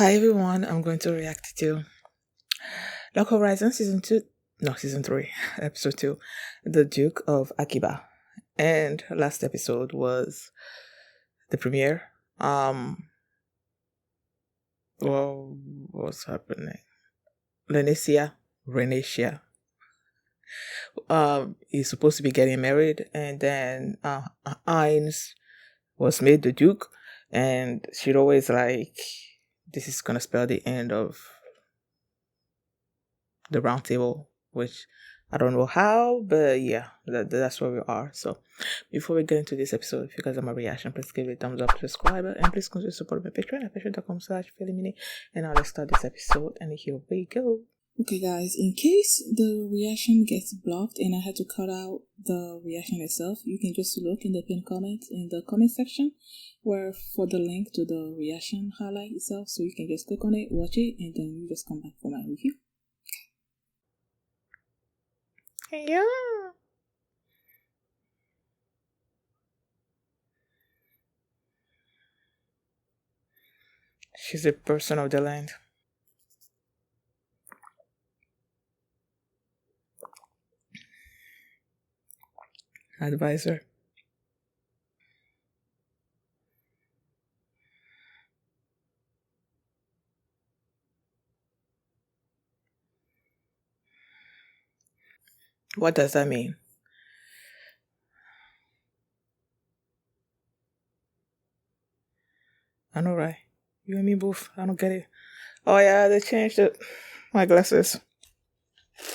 Hi everyone, I'm going to react to Lock Horizon season 3, episode 2, The Duke of Akiba. And last episode was the premiere. Well, what's happening? Renetia, is supposed to be getting married, and then Heinz was made the Duke, and she'd always like, this is gonna spell the end of the round table, which I don't know how, but yeah, that's where we are. So before we get into this episode, if you guys have my reaction, please give it a thumbs up, subscribe, and please consider supporting my Patreon at patreon.com/feeling. And now let's start this episode, and here we go. Okay guys, in case the reaction gets blocked and I had to cut out the reaction itself, you can just look in the pinned comment in the comment section where for the link to the reaction highlight itself, so you can just click on it, watch it, and then you just come back for my review. Yeah. She's a person of the land. Advisor. What does that mean? I know, right? You and me both. I don't get it. Oh yeah, they changed it. My glasses.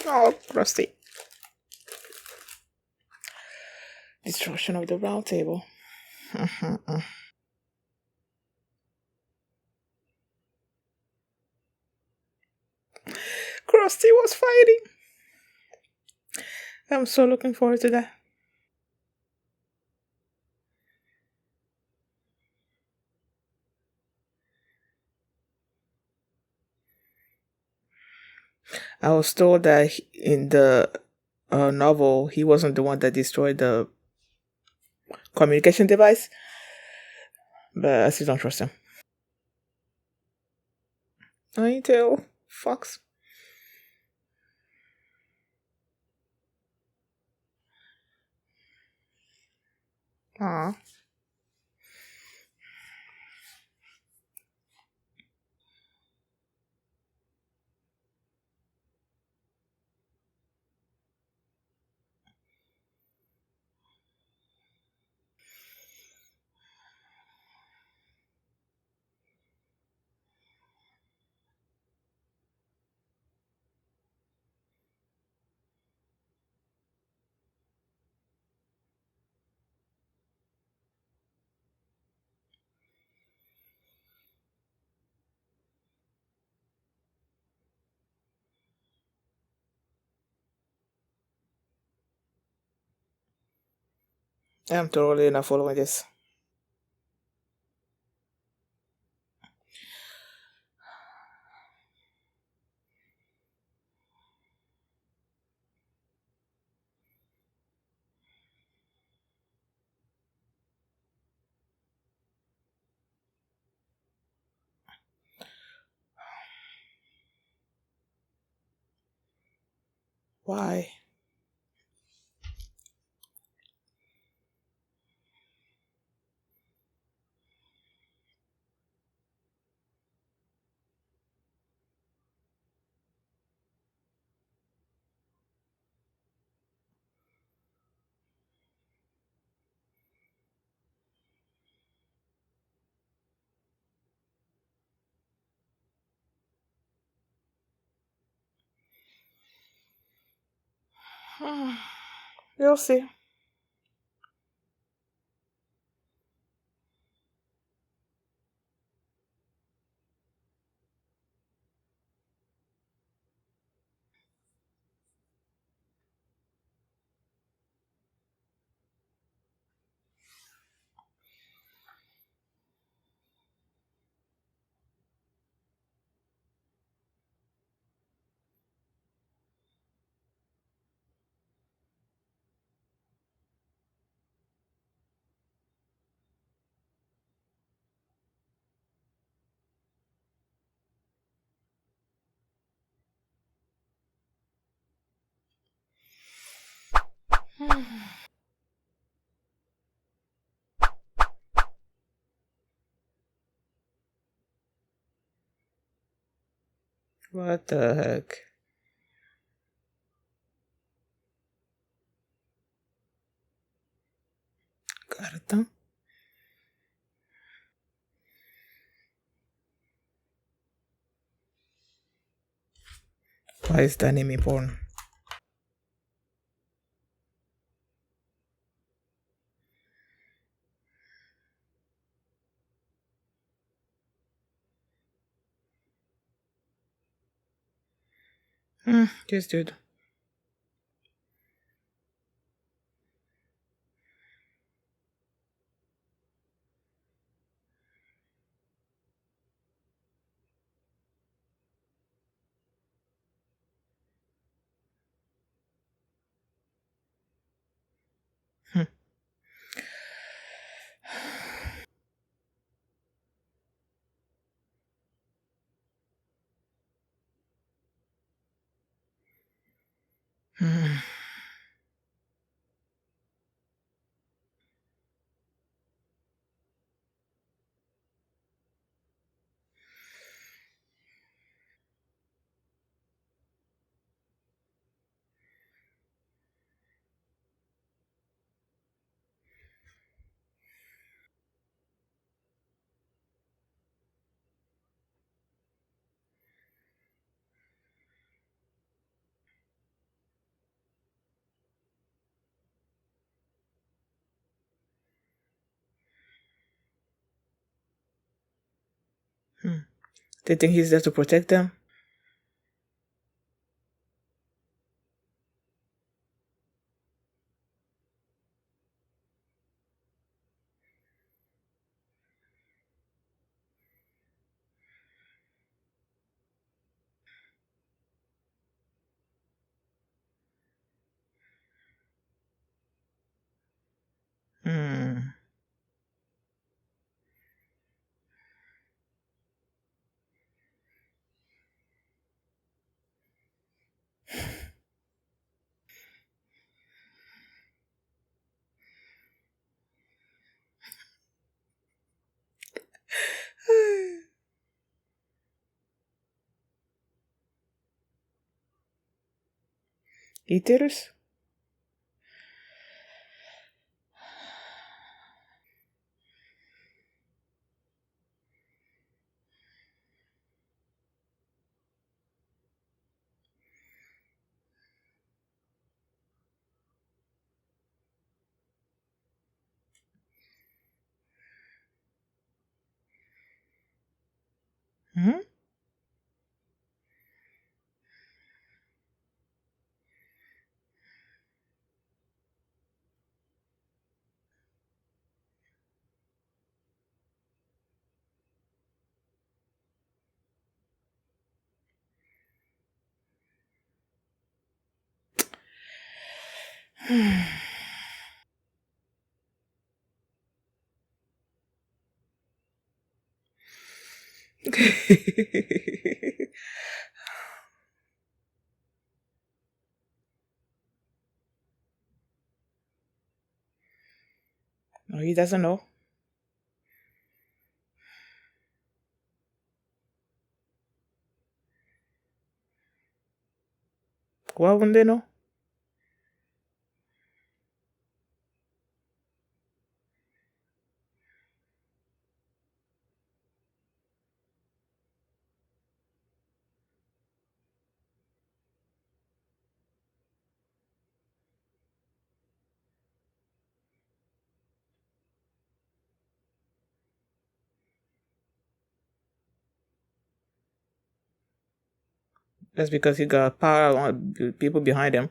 Oh, rusty. Destruction of the round table. Krusty was fighting. I'm so looking forward to that. I was told that in the novel, he wasn't the one that destroyed the communication device, but I still don't trust him. I tell Fox. Aw. I'm totally not following this. Why? You'll see. What the heck? Carta. Why is that name important? Just dude. Hmm. Hmm. Hmm. They think he's there to protect them? Hmm. Eaters? Hmm? No, he doesn't know. Why wouldn't they know? That's because he got power on people behind him.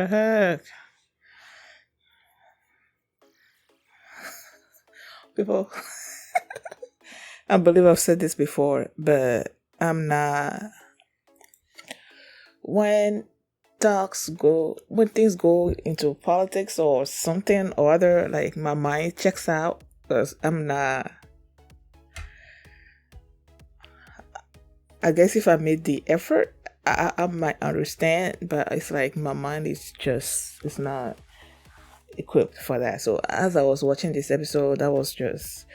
heck? People, I believe I've said this before, but I'm not. When when things go into politics or something or other, like my mind checks out because I'm not. I guess if I made the effort, I might understand, but it's like my mind is just, it's not equipped for that. So as I was watching this episode, that was just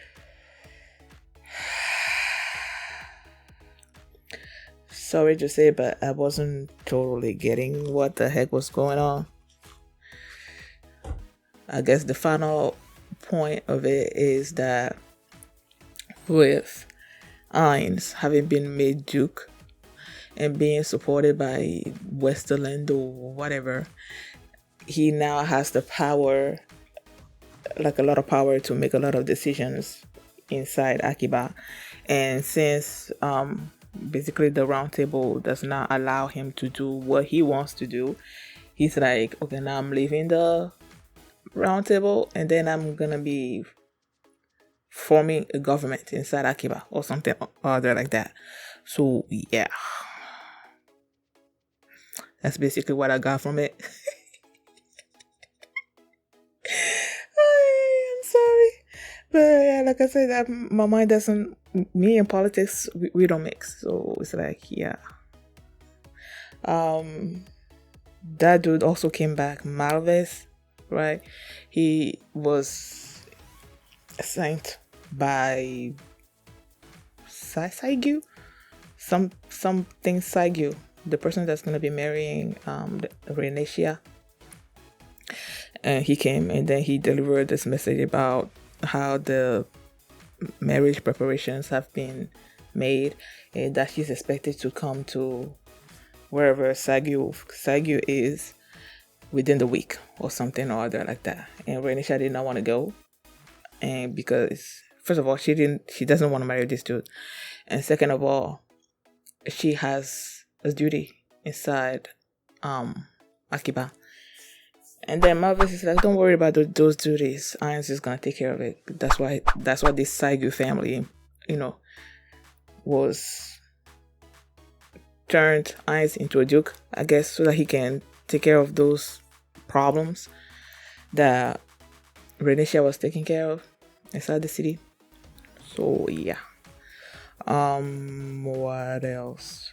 sorry to say, but I wasn't totally getting what the heck was going on. I guess the final point of it is that with Ainz having been made Duke and being supported by Westerland or whatever, he now has the power, like a lot of power, to make a lot of decisions inside Akiba. And since basically the round table does not allow him to do what he wants to do, he's like, okay, now I'm leaving the round table and then I'm gonna be forming a government inside Akiba or something or other like that. So yeah, that's basically what I got from it. I'm sorry, but yeah, like I said, my mind doesn't. Me and politics, we don't mix. So it's like, yeah. That dude also came back, Malvis, right? He was assigned by Saigyu, something Saigyu, the person that's gonna be marrying Renetia. And he came and then he delivered this message about how the marriage preparations have been made and that he's expected to come to wherever Saigyu is within the week or something or other like that. And Renisha did not want to go, and because first of all she doesn't want to marry this dude, and second of all she has a duty inside Akiba. And then Marvis is like, don't worry about those duties. Ainz is gonna take care of it. That's why this Saigyu family, was turned Ainz into a duke, I guess, so that he can take care of those problems that Renisha was taking care of inside the city. So yeah. What else?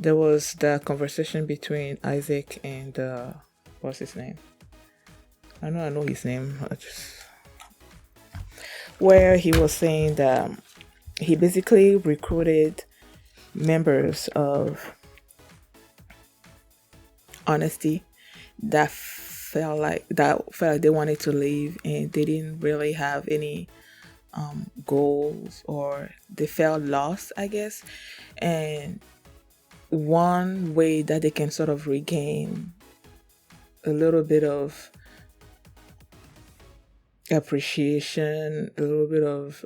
There was the conversation between Isaac and what's his name? I know his name. Where he was saying that he basically recruited members of Honesty that felt like they wanted to leave and they didn't really have any goals, or they felt lost, I guess. And one way that they can sort of regain a little bit of appreciation, a little bit of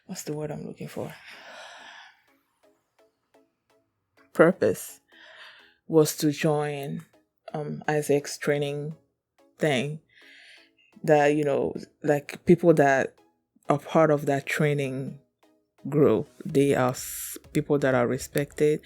what's the word I'm looking for? Purpose, was to join Isaac's training thing. That, like people that are part of that training group, they are people that are respected,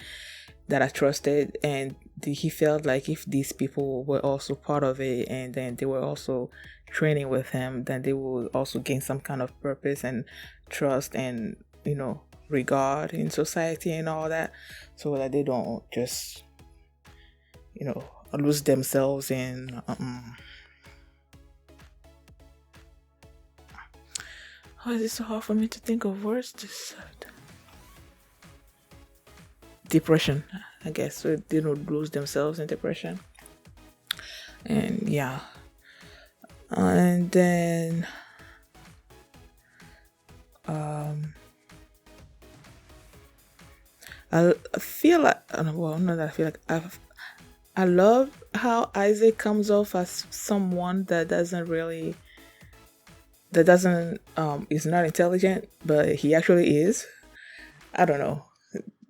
that are trusted, and he felt like if these people were also part of it and then they were also training with him, then they will also gain some kind of purpose and trust and regard in society and all that, so that they don't just lose themselves in Why is it so hard for me to think of words? Depression, I guess. So they don't lose themselves in depression. And yeah. And then I feel like, well, not that I feel like, I love how Isaac comes off as someone that is not intelligent, but he actually is. I don't know.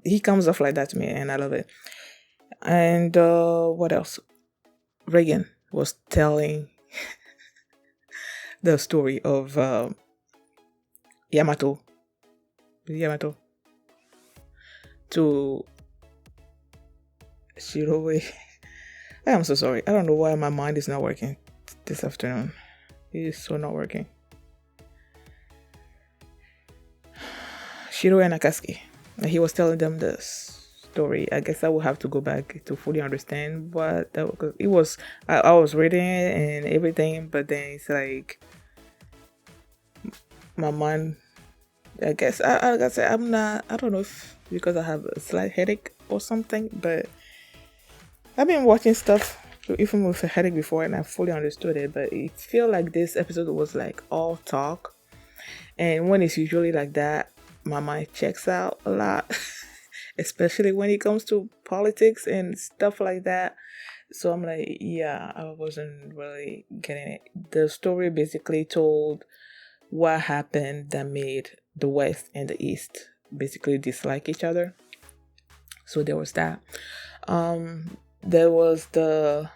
He comes off like that to me, and I love it. And what else? Reagan was telling the story of Yamato, Yamato to Shiroe. I am so sorry. I don't know why my mind is not working this afternoon. It is so not working. Shiro and Akatsuki. He was telling them this story. I guess I will have to go back to fully understand what that was. It was. I was reading it and everything, but then it's like my mind. I guess I gotta say I'm not. I don't know if because I have a slight headache or something, but I've been watching stuff even with a headache before, and I fully understood it. But it feel like this episode was like all talk, and when it's usually like that, my mind checks out a lot, especially when it comes to politics and stuff like that. So I'm like, yeah, I wasn't really getting it. The story basically told what happened that made the West and the East basically dislike each other. So there was that. There was the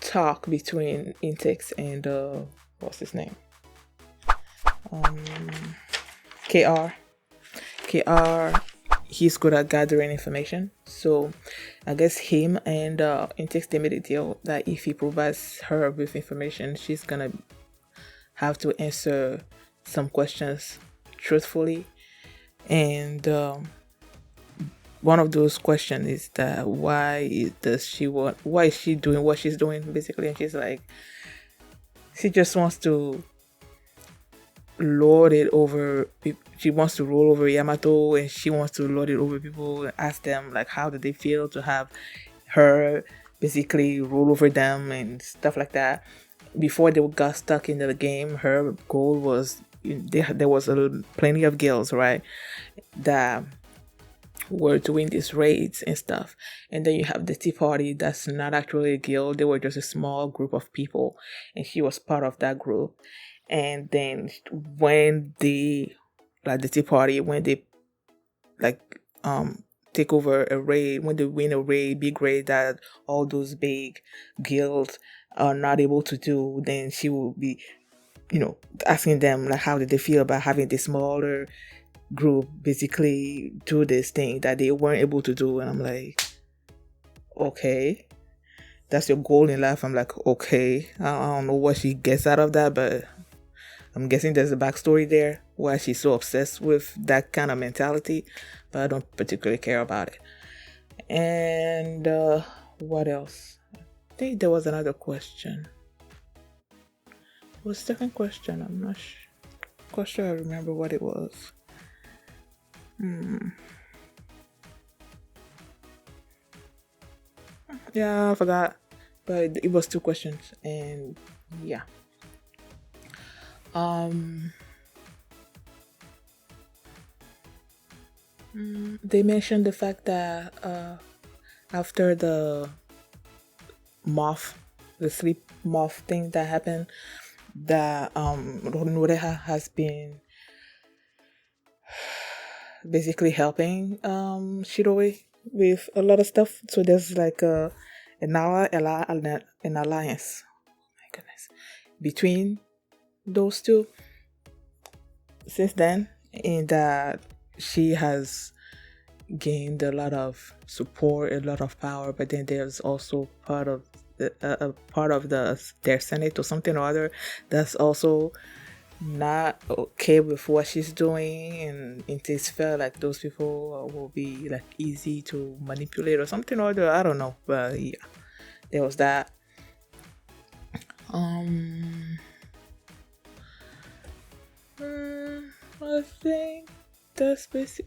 talk between Intex and what's his name? KR. KR, he's good at gathering information. So I guess him and Intex, they made a deal that if he provides her with information, she's gonna have to answer some questions truthfully. And one of those questions is that why is she doing what she's doing, basically? And she's like, she just wants to lord it over people. She wants to roll over Yamato, and she wants to lord it over people and ask them like how do they feel to have her basically rule over them and stuff like that. Before they got stuck into the game, her goal was there was plenty of girls, right, that were doing these raids and stuff. And then you have the Tea Party that's not actually a guild. They were just a small group of people, and she was part of that group. And then when the Tea Party, when they take over a raid, when they win a raid, big raid that all those big guilds are not able to do, then she will be, asking them like how did they feel about having this smaller group basically do this thing that they weren't able to do. And I'm like, okay, that's your goal in life. I'm like, okay, I don't know what she gets out of that, but I'm guessing there's a backstory there why she's so obsessed with that kind of mentality, but I don't particularly care about it. And what else? I think there was another question. What was the second question? I'm not quite sure I remember what it was. Yeah, I forgot. But it was 2 questions, and yeah. They mentioned the fact that after the sleep moth thing that happened, that Noreha has been basically helping Shiroe with a lot of stuff. So there's like an alliance. Oh my goodness, between those two since then, and that she has gained a lot of support, a lot of power. But then there's also part of their senate or something or other that's also not okay with what she's doing, and it just felt like those people will be like easy to manipulate or something or other. I don't know, but yeah, there was that. I think that's basic.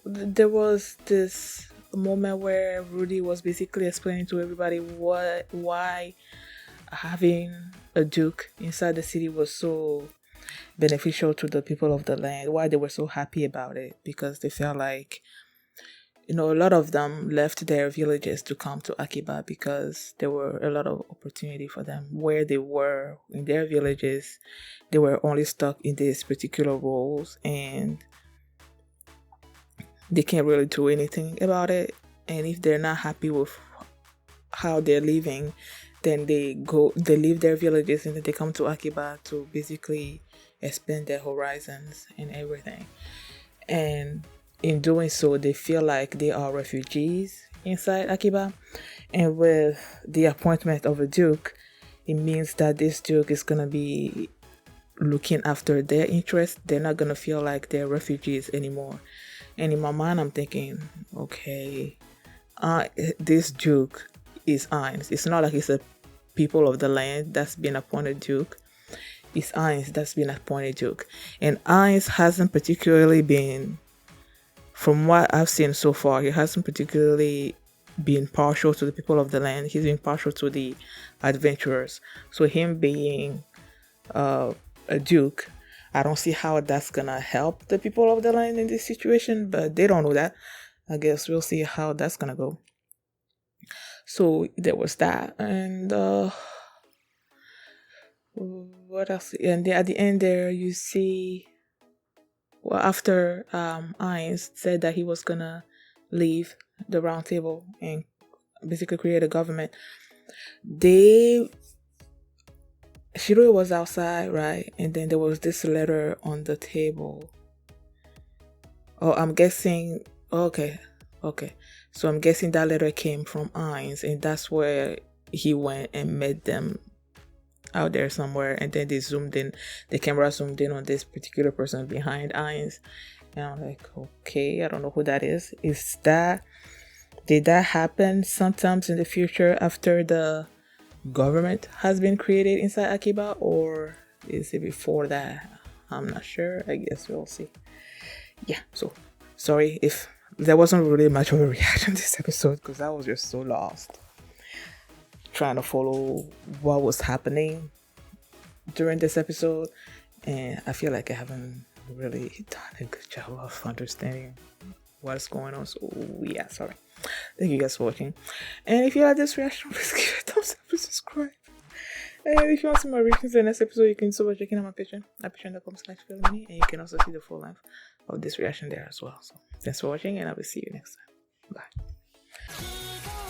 There was this moment where Rudy was basically explaining to everybody why having a duke inside the city was so beneficial to the people of the land, why they were so happy about it, because they felt like, a lot of them left their villages to come to Akiba because there were a lot of opportunity for them. Where they were in their villages, they were only stuck in these particular roles, and they can't really do anything about it. And if they're not happy with how they're living, then they leave their villages and then they come to Akiba to basically expand their horizons and everything. And in doing so, they feel like they are refugees inside Akiba. And with the appointment of a duke, it means that this duke is gonna be looking after their interests. They're not gonna feel like they're refugees anymore. And in my mind, I'm thinking, okay, this duke is Ainz. It's not like it's a people of the land that's been appointed duke. It's Ainz that's been appointed duke. And Ainz hasn't particularly been, from what I've seen so far, he hasn't particularly been partial to the people of the land. He's been partial to the adventurers. So him being a duke, I don't see how that's gonna help the people of the land in this situation, but they don't know that. I guess we'll see how that's gonna go. So there was that, and what else? And at the end there, you see, well, after Ainz said that he was gonna leave the round table and basically create a government, Shiroi was outside, right? And then there was this letter on the table. Oh, I'm guessing. Okay. So I'm guessing that letter came from Ainz, and that's where he went and met them out there somewhere. And then the camera zoomed in on this particular person behind Ainz. And I'm like, okay, I don't know who that is. Did that happen sometimes in the future after the government has been created inside Akiba, or is it before that? I'm not sure. I guess we'll see. Yeah, so sorry if there wasn't really much of a reaction this episode, because I was just so lost trying to follow what was happening during this episode, and I feel like I haven't really done a good job of understanding what's going on. So yeah, sorry. Thank you guys for watching, and if you like this reaction, please give it a thumbs up and subscribe. And if you want some more reactions in the next episode, you can still check in on my Patreon at patreon.com/feelmini, and you can also see the full length of this reaction there as well. So thanks for watching, and I will see you next time. Bye.